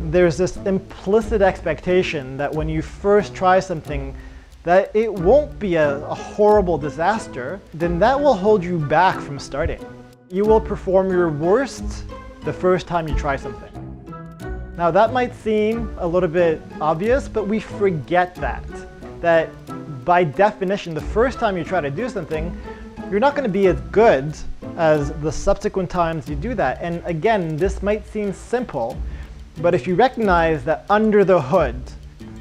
there's this implicit expectation that when you first try something, that it won't be a horrible disaster, then that will hold you back from starting. You will perform your worst the first time you try something. Now that might seem a little bit obvious, but we forget that by definition, the first time you try to do something, you're not going to be as good as the subsequent times you do that. And again, this might seem simple, but if you recognize that under the hood,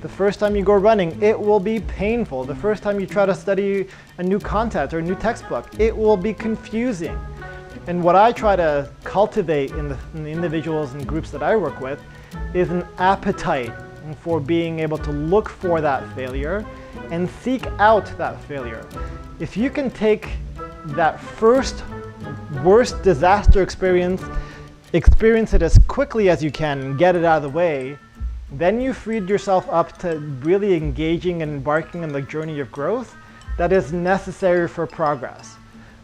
the first time you go running, it will be painful. The first time you try to study a new content or a new textbook, it will be confusing. And what I try to cultivate in the individuals and groups that I work with is an appetite for being able to look for that failure and seek out that failure. If you can take that first worst disaster experience it as quickly as you can and get it out of the way, then you freed yourself up to really engaging and embarking on the journey of growth that is necessary for progress.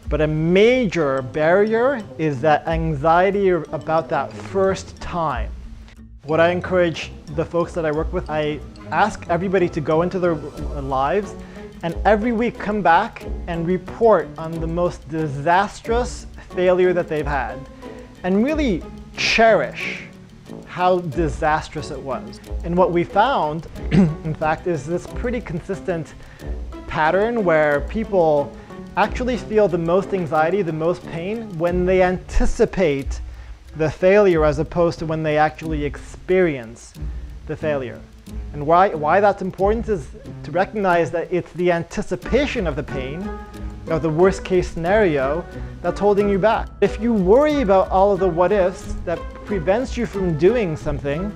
But a major barrier is that anxiety about that first time. What I encourage the folks that I work with, I ask everybody to go into their lives and every week come back and report on the most disastrous failure that they've had and really cherish how disastrous it was. And what we found, in fact, is this pretty consistent pattern where people actually feel the most anxiety, the most pain when they anticipate the failure as opposed to when they actually experience the failure. And why that's important is to recognize that it's the anticipation of the pain, of the worst case scenario, that's holding you back. If you worry about all of the what ifs that prevents you from doing something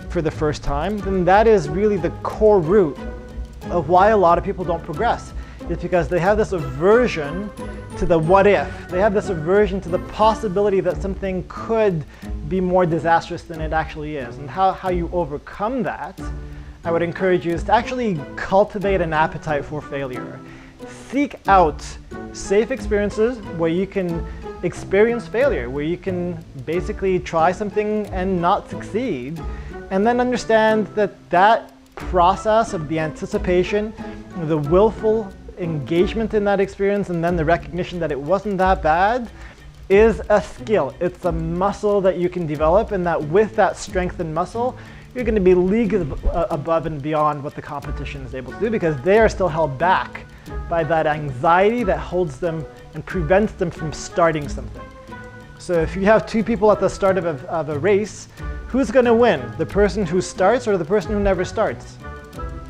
for the first time, then that is really the core root of why a lot of people don't progress. It's because they have this aversion to the what if. They have this aversion to the possibility that something could be more disastrous than it actually is. And how you overcome that, I would encourage you, is to actually cultivate an appetite for failure. Seek out safe experiences where you can experience failure, where you can basically try something and not succeed, and then understand that that process of the anticipation, the willful engagement in that experience, and then the recognition that it wasn't that bad is a skill. It's a muscle that you can develop, and that with that strength and muscle, you're going to be leagues above and beyond what the competition is able to do, because they are still held back by that anxiety that holds them and prevents them from starting something. So if you have two people at the start of a race, who's going to win? The person who starts or the person who never starts?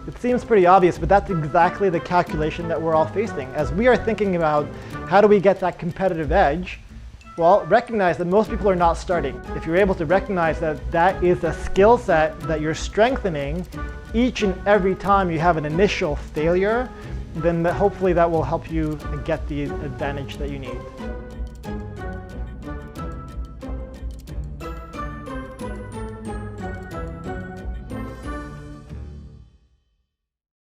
It seems pretty obvious, but that's exactly the calculation that we're all facing. As we are thinking about how do we get that competitive edge, well, recognize that most people are not starting. If you're able to recognize that that is a skill set that you're strengthening each and every time you have an initial failure, then hopefully that will help you get the advantage that you need.